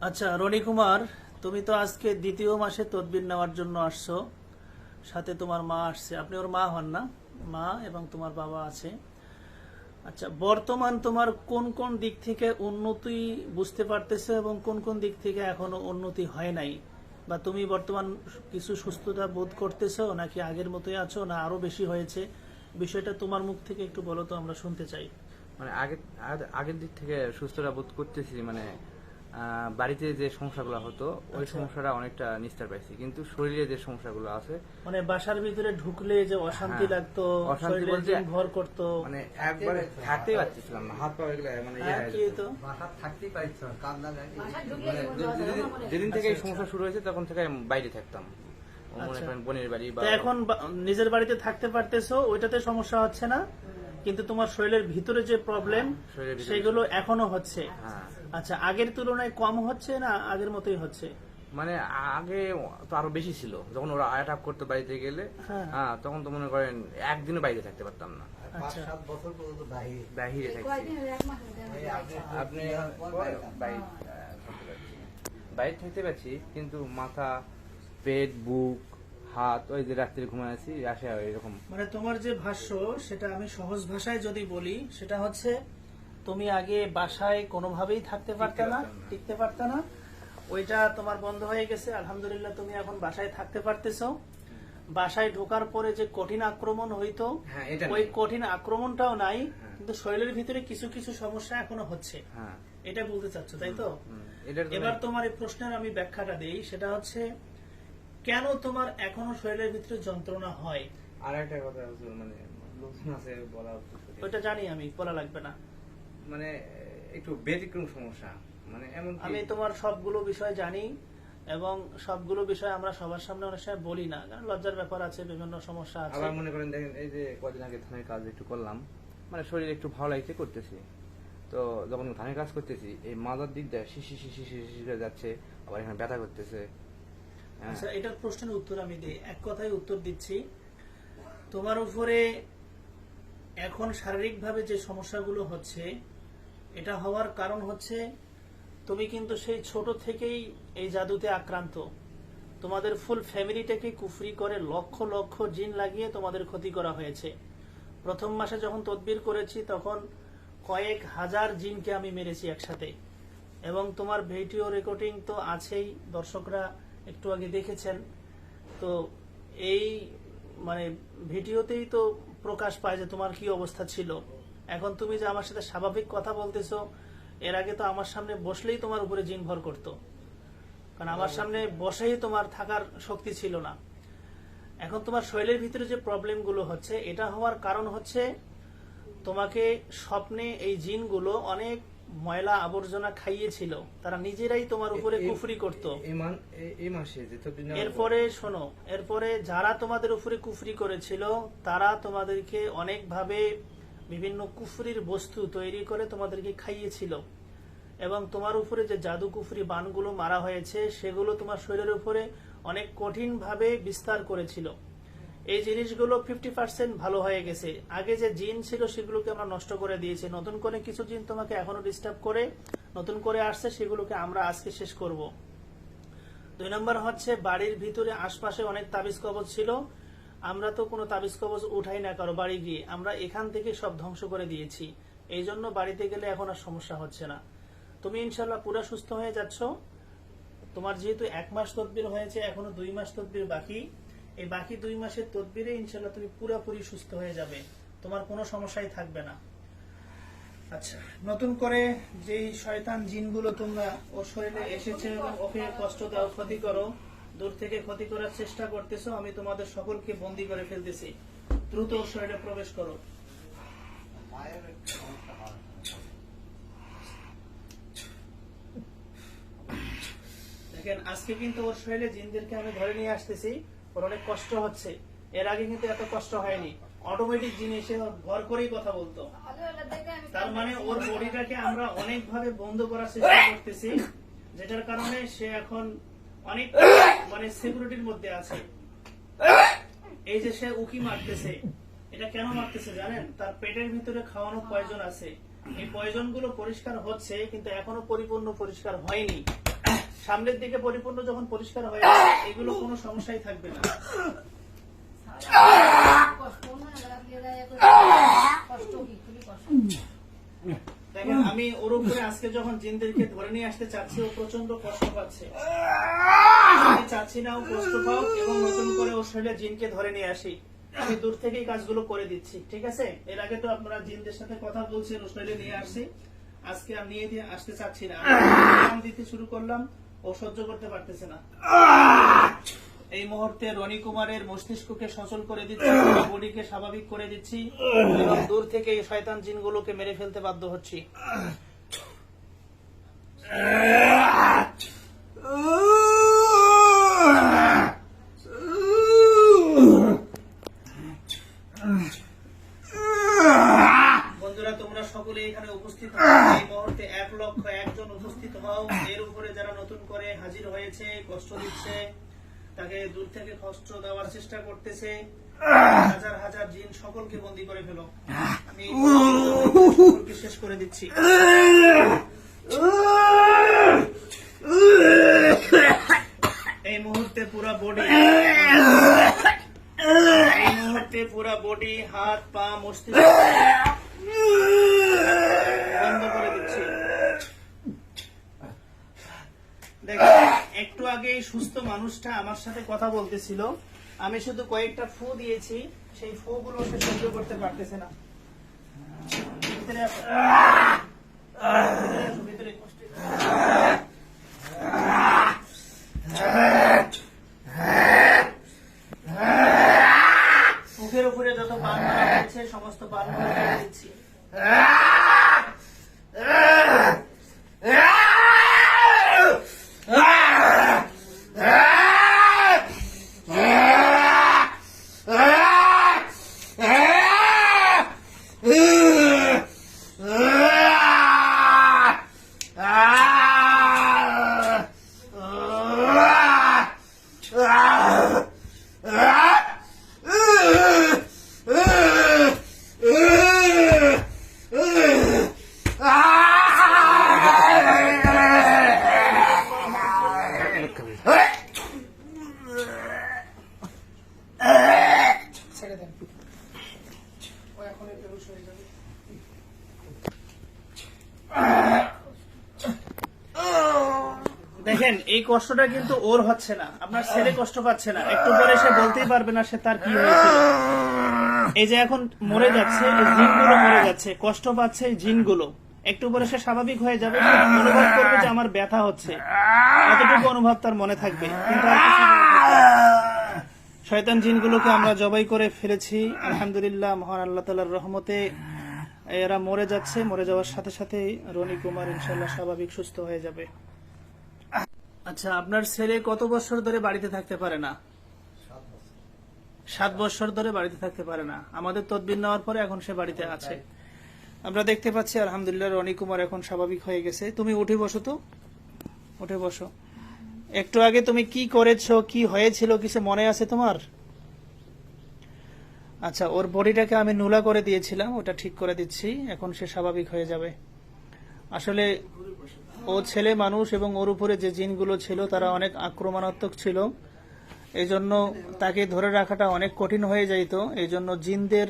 আচ্ছা রনি কুমার, তুমি তো আজকে দ্বিতীয় মাসে তদবির নেওয়ার জন্য আসছো, সাথে তোমার মা আসছে। আপনি ওর মা হন না? মা এবং তোমার বাবা আছে। আচ্ছা, বর্তমান তোমার কোন কোন দিক থেকে উন্নতি বুঝতে পারতেছো এবং কোন কোন দিক থেকে এখনো উন্নতি হয় নাই? বা তুমি বর্তমান কিছু সুস্থতা বোধ করতেছো, নাকি আগের মতোই আছো, না আরো বেশি হয়েছে? বিষয়টা তোমার মুখ থেকে একটু বলো তো, আমরা শুনতে চাই। মানে আগের দিক থেকে সুস্থতা বোধ করতেছি। মানে বাড়িতে যে সমস্যাগুলো হতো ওই আচ্ছা। সমস্যাটা অনেকটা নিস্তার পাইছি, কিন্তু শরীরে যে সমস্যাগুলো আছে মানে বাসার ভিতরে ঢুকলে যে অশান্তি হ্যাঁ, লাগতো, অশান্তি শরীরে বলতে জিন ভর করতো, মানে একবারে থাকতেই পারতেছিলাম না, হাত পা এগুলো মানে ইয়ে হয়ে কি যেত। তো? থাকতেই পারছ কান্না লাগে। মানে যেদিন থেকে এই সমস্যা শুরু হয়েছে তখন থেকে আমি বাইরে থাকতাম, মনে আচ্ছা। করেন বোনের বাড়ি বা তো এখন নিজের বাড়িতে থাকতে পারতেছো, ওইটাতে সমস্যা হচ্ছে না, কিন্তু তোমার শরীরের ভিতরে যে প্রবলেম শরীরের ভিতরে- সেগুলো এখনো হচ্ছে। হ্যাঁ, আচ্ছা, আগের তুলনায় কম হচ্ছে না আগের মতোই হচ্ছে? মানে আগে তো আরো বেশি ছিল, যখন ওরা অ্যাটাক করতে বাড়িতে গেলে হ্যাঁ। হ্যাঁ তখন তো মনে করেন একদিনও বাইরে থাকতে পারতাম না, 5-7 বছর পর্যন্ত বাহিরে। বাহিরে থাকছি। আপনি বাইরে থাকতে পারছি, কিন্তু মাথা, পেট, বুক, হাত, ওই যে রাত্রে ঘুমায় আছি আসে এরকম। মানে তোমার যে ভাষ্য, সেটা আমি সহজ ভাষায় যদি বলি, সেটা হচ্ছে তুমি আগে বাসায় কোনোভাবেই থাকতে পারতে না, টিকতে পারতে না। ওইটা তোমার বন্ধ হয়ে গেছে, আলহামদুলিল্লাহ তুমি এখন বাসায় থাকতে পারতেছো। বাসায় ঢোকার পরে যে কঠিন আক্রমণ হইতো, হ্যাঁ, এটা ওই নেই। কঠিন আক্রমণটাও নাই, হ্যাঁ। কিন্তু শরীরের ভিতরে কিছু কিছু সমস্যা এখনো হচ্ছে। হ্যাঁ, এটা বলতে চাচ্ছ, তাই তো? এটার জন্য- এবার তোমার এই প্রশ্নের আমি ব্যাখ্যাটা দেই, সেটা হচ্ছে কেন তোমার এখনো শরীরের ভিতরে যন্ত্রণা হয়। আর একটা কথা হচ্ছে, মানে লোকজন আছে বলা উচিত। ওইটা জানি আমি, বলা লাগবে না। মানে একটু ব্যতিক্রম সমস্যা, মানে এমন আমি তোমার সবগুলো বিষয় জানি, এবং সবগুলো বিষয় আমরা সবার সামনে অনেক সময় বলি না, কারণ লজ্জার ব্যাপার আছে, বিভিন্ন সমস্যা আছে। আবার মনে করেন দেখেন, এই যে কদিন আগে ধানের কাজ একটু করলাম, মানে শরীর একটু ভালো লাগছে করতেছি, তো যখন ধানের কাজ করতেছি এই মাথার দিক দিয়ে শিশি শিশি শিশি করে যাচ্ছে, আবার এখানে ব্যথা করতেছে। হ্যাঁ, আচ্ছা, এটার প্রশ্নের উত্তর আমি দিই, এক কথায় উত্তর দিচ্ছি। তোমার উপরে এখন শারীরিকভাবে যে সমস্যাগুলো হচ্ছে, এটা হওয়ার কারণ হচ্ছে তুমি কিন্তু সেই ছোট থেকেই এই জাদুতে আক্রান্ত। তোমাদের ফুল ফ্যামিলিটাকে কুফরি করে লক্ষ লক্ষ জিন লাগিয়ে তোমাদের ক্ষতি করা হয়েছে। প্রথম মাসে যখন তদবির করেছি, তখন কয়েক হাজার জিনকে আমি মেরেছি একসাথে, এবং তোমার ভিডিও রেকর্ডিং তো আছেই, দর্শকরা একটু আগে দেখেছেন। তো এই মানে ভিডিওতেই তো প্রকাশ পায় যে তোমার কি অবস্থা ছিল। এখন তুমি যে আমার সাথে স্বাভাবিক কথা বলতেছো, এর আগে তো আমার সামনে বসলেই তোমার উপরে জিন ভর করতো, কারণ আমার সামনে বসেই তোমার থাকার শক্তি ছিল না। এখন তোমার শরীরের ভিতরে যে প্রবলেমগুলো হচ্ছে, এটা হওয়ার কারণ হচ্ছে তোমাকে স্বপ্নে এই জিনগুলো অনেক ময়লা আবর্জনা খাইয়েছিল, তারা নিজেরাই তোমার উপরে কুফরি করত। এই মাসে যে তো এরপরে শোনো, এরপরে যারা তোমাদের উপরে কুফরি করেছিল, তারা তোমাদেরকে অনেকভাবে বিভিন্ন কুফরির বস্তু তৈরি করে তোমাদেরকে খাইয়েছিল, এবং তোমার উপরে যে জাদু কুফরি বানগুলো মারা হয়েছে, সেগুলো তোমার শরীরের উপরে অনেক কঠিন ভাবে বিস্তার করেছিল। এই জিনিসগুলো 50% ভালো হয়ে গেছে। আগে যে জিন ছিল সেগুলোকে আমরা নষ্ট করে দিয়েছি, নতুন করে কিছু জিন তোমাকে এখনো ডিস্টার্ব করে নতুন করে আসছে, সেগুলোকে আমরা আজকে শেষ করব। 2 নম্বর হচ্ছে বাড়ির ভিতরে আশপাশে অনেক তাবিজ কবজ ছিল, আমরা তো কোনো তাবিজ কবজ উঠাই না কারো বাড়ি গিয়ে, আমরা এখান থেকে সব ধ্বংস করে দিয়েছি। এই জন্য বাড়িতে গেলে এখন আর সমস্যা হচ্ছে না। তুমি ইনশাল্লাহ পুরো সুস্থ হয়ে যাচ্ছ। তোমার যেহেতু 1 মাস তদবির হয়েছে, এখনো 2 মাস তদবির বাকি। এই বাকি 2 মাসের তদবিরে ইনশাল্লাহ তুমি পুরোপুরি সুস্থ হয়ে যাবে, তোমার কোনো সমস্যাই থাকবে না। আচ্ছা, নতুন করে যেই শয়তান জিনগুলো তোমরা ওর শরীরে এসেছে এবং ওকে কষ্ট দাও, ক্ষতি করো, দূর থেকে ক্ষতি করার চেষ্টা করতেছো, আমি তোমাদের সকলকে বন্দী করে ফেলতেছি। দ্রুত ওর শরীরে প্রবেশ করো। দেখেন, আজকে কিন্তু ওর শরীরে জিনদেরকে আমি ধরে নিয়ে আসতেছি, ওর অনেক কষ্ট হচ্ছে। এর আগে কিন্তু এত কষ্ট হয়নি, অটোমেটিক জিনিসে ভর করেই কথা বলতো। তার মানে ওর বডিটাকে আমরা অনেক ভাবে বন্ধ করার চেষ্টা করতেছি, যেটার কারণে সে এখন অনেক মানে সিকিউরিটির মধ্যে আছে। এই যে সে উকি মারতেছে, এটা কেন মারতেছে জানেন? তার পেটের ভিতরে খাওয়ানো পয়জন আছে, এই পয়জন গুলো পরিষ্কার হচ্ছে, কিন্তু এখনো পরিপূর্ণ পরিষ্কার হয়নি। সামনের দিকে পরিপূর্ণ যখন পরিষ্কার হয়ে যাবে এগুলো কোনো সমস্যাই থাকবে না। দেখেন আমি ওর উপরে আজকে যখন জিনদেরকে ধরে নিয়ে আসতে চাচ্ছি ও প্রচন্ড কষ্ট পাচ্ছে। আমি চাচ্ছি না ও কষ্ট পাও এবং নতুন করে ওর শরীরে জিনকে ধরে নিয়ে আসি। আমি দূর থেকেই কাজগুলো করে দিচ্ছি, ঠিক আছে? এর আগে তো আপনারা জিনদের সাথে কথা বলছেন, ওর শরীরে নিয়ে আসছি। আজকে আর নিয়ে দিয়ে আসতে চাচ্ছি না। আমি দিতে শুরু করলাম, ও সহ্য করতে পারতেছে না। এই মুহূর্তে রনি কুমারের মস্তিষ্ককে সচল করে দিচ্ছি, বডিকে স্বাভাবিক করে দিচ্ছি এবং দূর থেকে এই শয়তান জিনগুলোকে মেরে ফেলতে বাধ্য হচ্ছি। বন্ধুরা তোমরা সকলে এখানে উপস্থিত হও। এই মুহূর্তে 1,01,000 জন উপস্থিত হও। এর উপরে যারা নতুন করে হাজির হয়েছে, কষ্ট দিচ্ছে, তাকে দূর থেকে কষ্ট দেওয়ার চেষ্টা করতেছে, হাজার হাজার জিন সকলকে বন্দী করে ফেলো। আমি সকলকে শেষ করে দিচ্ছি। এই মুহূর্তে পুরা বডি, হাত পা মস্তিষ্ক বন্ধ করে দিচ্ছি। দেখেন একটু আগে এই সুস্থ মানুষটা আমার সাথে কথা বলতেছিল, আমি শুধু কয়েকটা ফু দিয়েছি, সেই ফু গুলো সে সহ্য করতে পারতেছে না। ভিতরে আসো। ভিতরে কষ্ট। মুখের উপরে যত বান মারা হয়েছে সমস্ত বান মারা করে দিচ্ছি। ছেড়ে দেন, ও এখন বেহুশ হয়ে যাবে। দেখেন এই কষ্টটা কিন্তু ওর হচ্ছে না, আপনার ছেলে কষ্ট পাচ্ছে না। একটু পরে সে বলতেই পারবে না সে তার কি হয়েছিল। এই যে এখন মরে যাচ্ছে, এই জিনগুলো মরে যাচ্ছে, কষ্ট পাচ্ছে এই জিনগুলো। একটু পরে সে স্বাভাবিক হয়ে যাবে, সে অনুভব করবে যে আমার ব্যথা হচ্ছে, এতটুকু অনুভব তার মনে থাকবে। কিন্তু আর কিছু মনে থাকবে না। শয়তান জিনগুলোকে আমরা জবাই করে ফেলেছি আলহামদুলিল্লাহ। মহান আল্লাহ তাআলার রহমতে এরা মরে যাচ্ছে। মরে যাওয়ার সাথে সাথে রনি কুমার ইনশাআল্লাহ স্বাভাবিক সুস্থ হয়ে যাবে। আচ্ছা আপনার ছেলে কত বছর ধরে বাড়িতে থাকতে পারে না? 7 বছর ধরে বাড়িতে থাকতে পারে না। আমাদের তদবির নেওয়ার পরে এখন সে বাড়িতে আছে। আমরা দেখতে পাচ্ছি আলহামদুলিল্লাহ রনি কুমার এখন স্বাভাবিক হয়ে গেছে। তুমি উঠে বসো তো, উঠে বসো। একটু আগে তুমি কি করেছো, কি হয়েছিল কিছু মনে আছে তোমার? আচ্ছা ওর বডিটাকে আমি নুলা করে দিয়েছিলাম, ওটা ঠিক করে দিচ্ছি, এখন সে স্বাভাবিক হয়ে যাবে। আসলে ও ছেলে মানুষ এবং ওর উপরে যে জিনগুলো ছিল তারা অনেক আক্রমণাত্মক ছিল, এই জন্য তাকে ধরে রাখাটা অনেক কঠিন হয়ে যাইত। এই জন্য জিনদের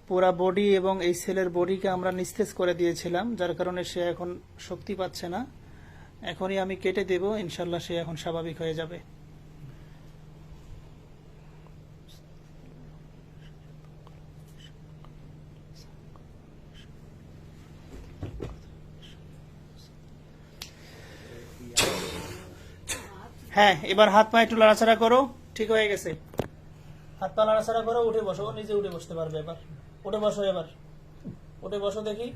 পুরা বডি এবং এই ছেলের বডিকে আমরা নিস্তেজ করে দিয়েছিলাম, যার কারণে সে এখন শক্তি পাচ্ছে না। এখনই আমি কেটে দেব, ইনশাল্লাহ সে এখন স্বাভাবিক হয়ে যাবে। হ্যাঁ এবার হাত পা একটু নাড়াচাড়া করো, ঠিক হয়ে গেছে। হাত পা নাড়াচাড়া করো, উঠে বসো, ও নিজে উঠে বসতে পারবে। এবার উঠে বসো, এবার উঠে বসো দেখি,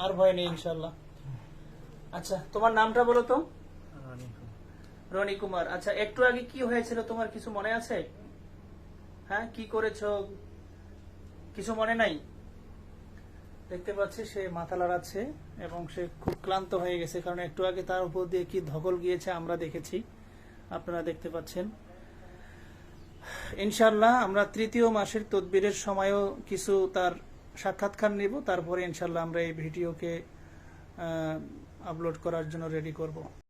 আর ভয় নেই ইনশাল্লাহ। আচ্ছা তোমার নামটা বলো তো? রনি কুমার। আচ্ছা একটু আগে কি হয়েছিল তোমার কিছু মনে আছে? হ্যাঁ কি করেছো কিছু মনে নাই? দেখতে পাচ্ছি সে মাথা লড়াচ্ছে এবং সে খুব ক্লান্ত হয়ে গেছে, কারণ একটু আগে তার উপর দিয়ে কি ধকল গিয়েছে আমরা দেখেছি, আপনারা দেখতে পাচ্ছেন। ইনশাল্লাহ আমরা 3য় মাসের তদবিরের সময়ও কিছু তার সাক্ষাৎকার নিব, তারপরে ইনশাল্লাহ আমরা এই ভিডিওকে আপলোড করার জন্য রেডি করব।